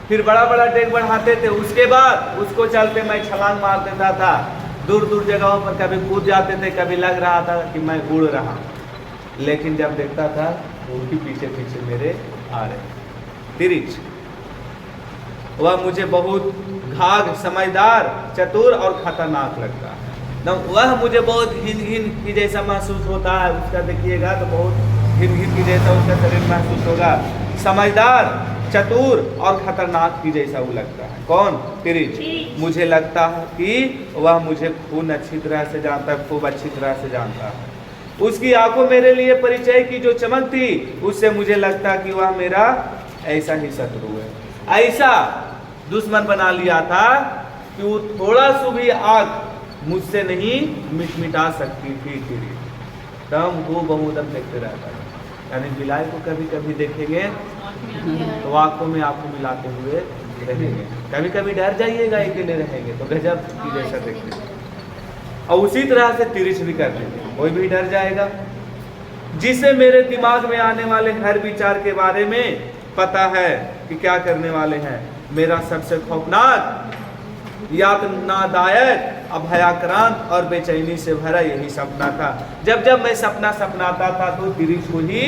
फिर बड़ा बड़ा डेग बढ़ाते थे, उसके बाद उसको चलते मैं छलांग मार देता था, दूर दूर जगहों पर कभी कूद जाते थे, कभी लग रहा था कि मैं उड़ रहा, लेकिन जब देखता था वो भी पीछे पीछे मेरे आ रहे। तिरिच वह मुझे बहुत घाघ, समझदार, चतुर और खतरनाक लगता है। वह मुझे बहुत घिन घिन की जैसा महसूस होता है, उसका देखिएगा तो बहुत घिन घिन की जैसा उसका शरीर महसूस होगा। समझदार, चतुर और खतरनाक की जैसा वो लगता है। कौन? तिरिच। मुझे लगता है कि वह मुझे खूब अच्छी तरह से जानता है, खूब अच्छी तरह से जानता है। उसकी आंखों मेरे लिए परिचय की जो चमक थी, उससे मुझे लगता कि वह मेरा ऐसा ही शत्रु है, ऐसा दुश्मन बना लिया था कि वो थोड़ा सा भी आग मुझसे नहीं मिटा सकती थी। तब वो बहुदम देखते रहता है। यानी बिलाई को कभी कभी देखेंगे तो आंखों में आंखों मिलाते हुए रहेंगे, कभी कभी डर जाइएगा, अकेले रहेंगे तो गजब की जैसा देखते हैं। और उसी तरह से तिरिच भी करते थे, कोई भी डर जाएगा। जिसे मेरे दिमाग में आने वाले हर विचार के बारे में पता है कि क्या करने वाले हैं। मेरा सबसे खौफनाक, यातनादायक, अभयाक्रांत और बेचैनी से भरा यही सपना था। जब जब मैं सपना सपनाता था तो तिरिच को ही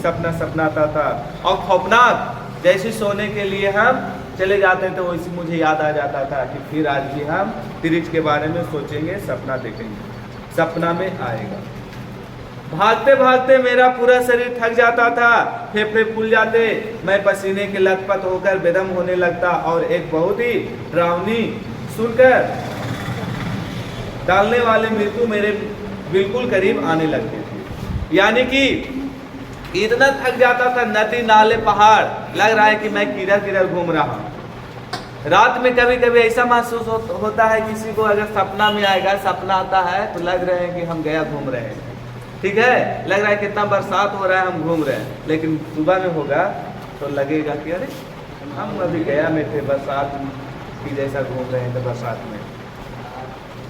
सपना सपनाता था। और खौफनाक, जैसे सोने के लिए हम चले जाते थे वैसे मुझे याद आ जाता था कि फिर आज भी हम तिरिच के बारे में सोचेंगे, सपना देखेंगे, सपना में आएगा। भागते भागते मेरा पूरा शरीर थक जाता था, फेफड़े फूल जाते, मैं पसीने के लथपथ होकर बेदम होने लगता और एक बहुत ही डरावनी सुनकर डालने वाले मृत्यु मेरे बिल्कुल करीब आने लगती थी। यानी कि इतना थक जाता था, नदी नाले पहाड़, लग रहा है कि मैं किधर किधर घूम रहा हूँ। रात में कभी कभी ऐसा महसूस होता है, किसी को अगर सपना में आएगा, सपना आता है तो लग रहे हैं कि हम गया घूम रहे हैं, ठीक है, लग रहा है कितना बरसात हो रहा है, हम घूम रहे हैं, लेकिन सुबह में होगा तो लगेगा कि अरे हम अभी गया में थे, बरसात की जैसा घूम रहे हैं तो बरसात में।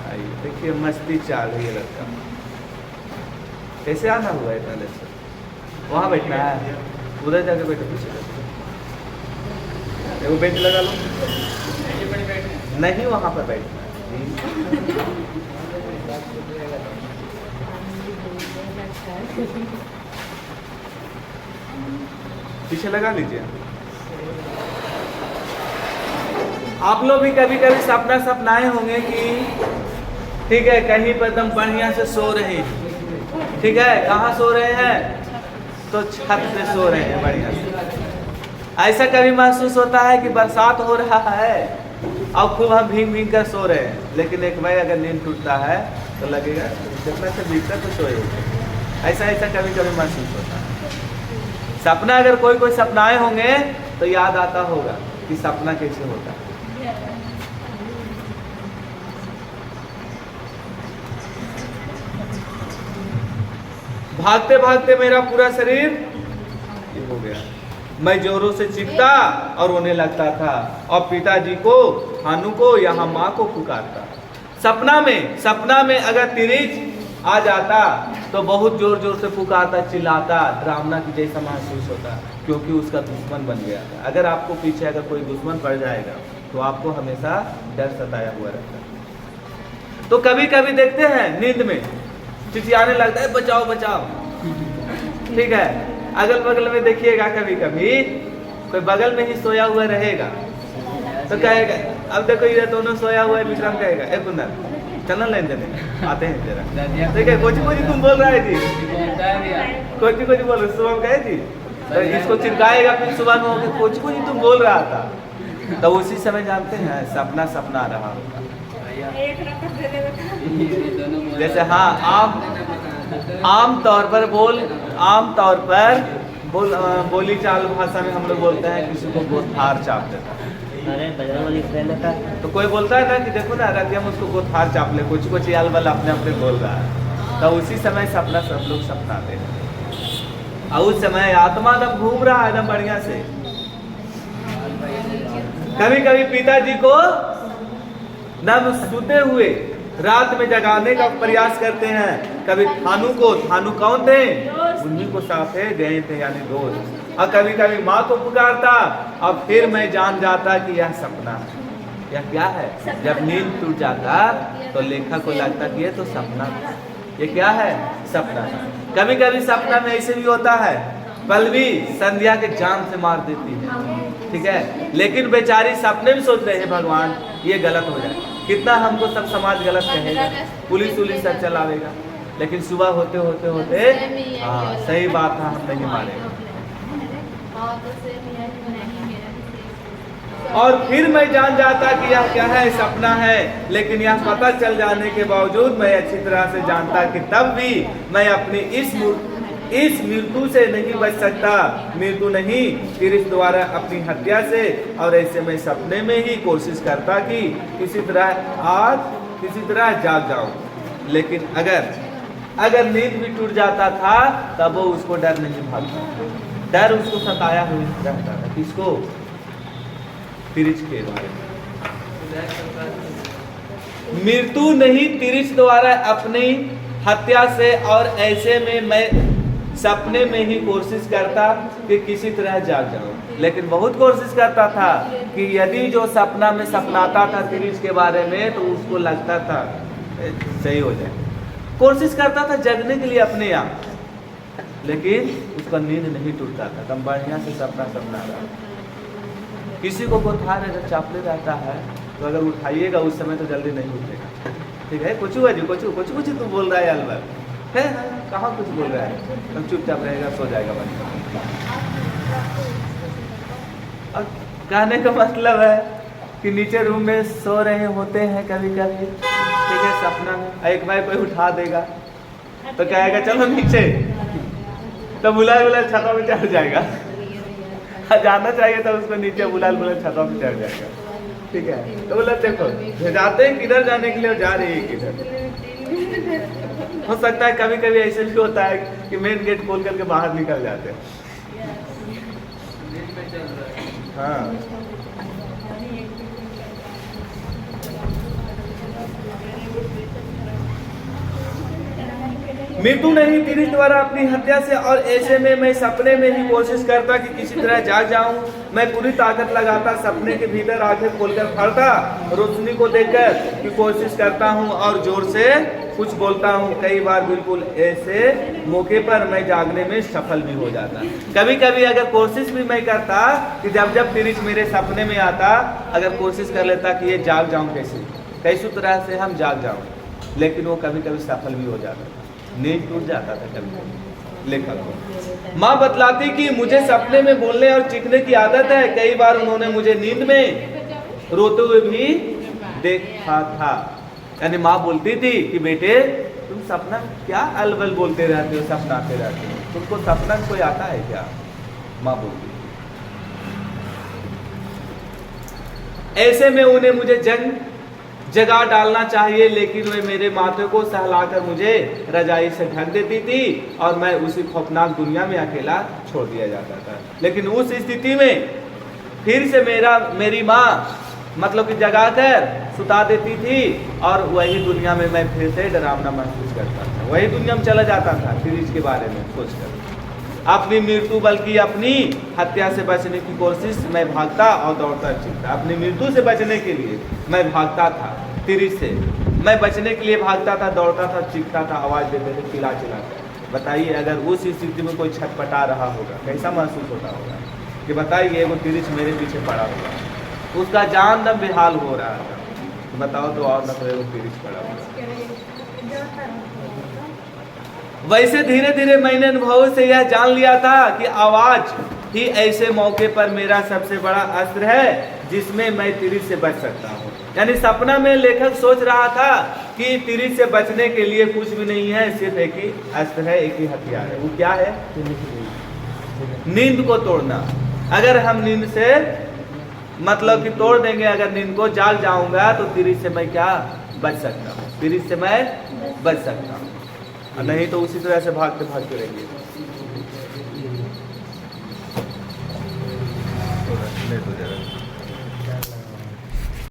आइए देखिए मस्ती चाल रही है लड़का, कैसे आना हुआ है पहले से। वहाँ बैठना है, उधर जाके बैठो, पीछे देखो, बेंच लगा लो, नहीं वहाँ पर बैठना है। पीछे लगा लीजिए। आप लोग भी कभी कभी सपना सपनाए होंगे कि ठीक है कहीं पर एकदम बढ़िया से सो रहे हैं, ठीक है, कहाँ सो रहे हैं, तो छत पे सो रहे हैं बढ़िया से। ऐसा कभी महसूस होता है कि बरसात हो रहा है और खूब हम भीग भीग कर सो रहे हैं, लेकिन एक बार अगर नींद टूटता है तो लगेगा जितना से भीगकर तो सोए। ऐसा ऐसा कभी कभी महसूस होता है। सपना अगर कोई कोई सपनाए होंगे तो याद आता होगा कि सपना कैसे होता है। भागते भागते मेरा पूरा शरीर ये हो गया, मैं जोरों से चीखता और रोने लगता था और पिताजी को, हानू को, यहाँ माँ को पुकारता। सपना में अगर तिरिच आ जाता तो बहुत जोर जोर से पुकारता, चिल्लाता, डरावना की जैसा महसूस होता, क्योंकि उसका दुश्मन बन गया था। अगर आपको पीछे अगर कोई दुश्मन पड़ जाएगा तो आपको हमेशा डर सताया हुआ रहता है। तो कभी कभी देखते हैं नींद में चिचियाने लगता है, बचाओ बचाओ, ठीक है। अगल बगल में देखिएगा कभी कभी कोई बगल में ही सोया हुआ रहेगा तो कहेगा, अब देखो इधर दोनों सोया हुआ है, विश्राम कहेगा, ए कुंदन चलन लेन देने आते हैं जरा, ठीक है, कोची कोची तुम बोल रहा है जी, कोची कोची बोल रहे, सुबह कहे जी, तो इसको चिपकाएगा, फिर सुबह में होकर कोची कोची तुम बोल रहा था, तो उसी समय जानते हैं सपना सपना रहा होगा। जैसे हाँ आम तौर पर बोली चाल भाषा में हम लोग बोलते हैं किसी को गोथार चाप देता है। तो कोई बोलता है ना कि देखो ना रात हम उसको गोथार चाप ले, कुछ कुछ याल वाला अपने अपने बोल रहा है, तो उसी समय सपना सब लोग सपनाते हैं। और उस समय आत्मा एकदम घूम रहा है एकदम बढ़िया से। कभी कभी पिताजी को नम सोते हुए रात में जगाने का प्रयास करते हैं। कभी थानू को, थानू कौन थे, उन्हीं को साथ गए थे, यानी दोस्त, और कभी कभी माँ को पुकारता और फिर मैं जान जाता कि यह सपना है। यह क्या है? जब नींद टूट जाता तो लेखक को लगता कि ये तो सपना है। ये क्या है? सपना है। कभी कभी सपना में ऐसे भी होता है, पल्लवी संध्या के जान से मार देती है, ठीक है, लेकिन बेचारी सपने में सोच रहे हैं भगवान ये गलत हो जाए। कितना हमको सब समाज गलत कहेगा, पुलिस उलिस सब चलावेगा, लेकिन सुबह होते होते होते हाँ सही बात था, हम नहीं मारेगा। और फिर मैं जान जाता कि यह क्या है? सपना है। लेकिन यह पता चल जाने के बावजूद मैं अच्छी तरह से जानता कि तब भी मैं अपनी इस मृत्यु से नहीं बच सकता। मृत्यु नहीं, तिरिस द्वारा अपनी हत्या से। और ऐसे मैं सपने में ही कोशिश करता कि किसी तरह जाग जाऊं। लेकिन अगर नींद भी टूट जाता था तब वो उसको डर नहीं भागता, डर उसको सताया हुआ रहता था। किसको? तिरिच के बारे में। मृत्यु नहीं, तिरिच द्वारा अपनी हत्या से। और ऐसे में मैं सपने में ही कोशिश करता कि किसी तरह जाग जाऊं। लेकिन बहुत कोशिश करता था कि यदि जो सपना में सपनाता था तिरिच के बारे में तो उसको लगता था सही हो जाए। कोशिश करता था जगने के लिए अपने आप, लेकिन उसका नींद नहीं टूटता था। तब बढ़िया से सपना रहा। किसी को बुखार अगर चापले रहता है तो अगर उठाइएगा उस समय तो जल्दी नहीं उठेगा, ठीक है। कुछ तू बोल रहा है अलवर है, कहाँ कुछ बोल रहा है? तब चुपचाप रहेगा, सो जाएगा बंदा। और कहने का मतलब है कि नीचे रूम में सो रहे होते हैं कभी कभी, ठीक है, सपना में एक बार कोई उठा देगा तो कहेगा चलो नीचे, तो बुला छतों में चढ़ जाएगा। जाना चाहिए था उसको नीचे, बुला छतों में चढ़ जाएगा, ठीक है। तो बोला देखो भेजाते हैं किधर जाने के लिए, जा रही है किधर। हो सकता है कभी कभी ऐसे भी होता है कि मेन गेट खोल करके बाहर निकल जाते हैं। हाँ, मृत्यु नहीं, तिरिच द्वारा अपनी हत्या से। और ऐसे में मैं सपने में ही कोशिश करता कि किसी तरह जाग जाऊं। मैं पूरी ताकत लगाता, सपने के भीतर आंखें खोलकर पढ़ता, रोशनी को देखकर कि कोशिश करता हूं और जोर से कुछ बोलता हूं। कई बार बिल्कुल ऐसे मौके पर मैं जागने में सफल भी हो जाता। कभी कभी अगर कोशिश भी मैं करता कि जब तिरिच मेरे सपने में आता, अगर कोशिश कर लेता कि ये जाग जाऊं कैसी तरह से हम जाग जाऊं, लेकिन वो कभी कभी सफल भी हो जाता, नींद टूट जाता था कभी। लेखक को माँ बतलाती कि मुझे सपने में बोलने और चीखने की आदत है। कई बार उन्होंने मुझे नींद में रोते हुए भी देखा था। यानी माँ बोलती थी कि बेटे तुम सपना क्या अलबल बोलते रहते हो, सपनाते रहते हो, तुमको सपना कोई आता है क्या? माँ बोलती। ऐसे में उन्हें मुझे जगा डालना चाहिए, लेकिन वे मेरे माथे को सहलाकर मुझे रजाई से ढक देती थी और मैं उसी खौफनाक दुनिया में अकेला छोड़ दिया जाता था। लेकिन उस स्थिति में फिर से मेरी माँ मतलब कि जगाकर सुता देती थी और वही दुनिया में मैं फिर से डरावना महसूस करता था। वही दुनिया में चला जाता था तिरिच के बारे में सोचकर। अपनी मृत्यु बल्कि अपनी हत्या से बचने की कोशिश मैं भागता और दौड़ता चीखता। अपनी मृत्यु से बचने के लिए मैं भागता था, तिरिच से मैं बचने के लिए भागता था, दौड़ता था, चीखता था, आवाज देते थे, चिल्लाता। बताइए अगर उस स्थिति में कोई छटपटा रहा होगा कैसा महसूस होता होगा? कि बताइए वो तिरिच मेरे पीछे पड़ा होगा, उसका जान दम बेहाल हो रहा था, बताओ तो और न वो तिरिच पड़ा होगा। वैसे धीरे धीरे मैंने अनुभव से यह जान लिया था कि आवाज ही ऐसे मौके पर मेरा सबसे बड़ा अस्त्र है जिसमें मैं तिरिच से बच सकता हूँ। यानी सपना में लेखक सोच रहा था कि तिरिच से बचने के लिए कुछ भी नहीं है, सिर्फ एक ही अस्त्र है, एक ही हथियार है। वो क्या है? नींद को तोड़ना। अगर हम नींद से मतलब कि तोड़ देंगे, अगर नींद को जाग जाऊंगा तो तिरिच से मैं क्या बच सकता हूँ, तिरिच से मैं बच सकता हूँ, नहीं तो उसी तरह से भागते भागते रहेंगे।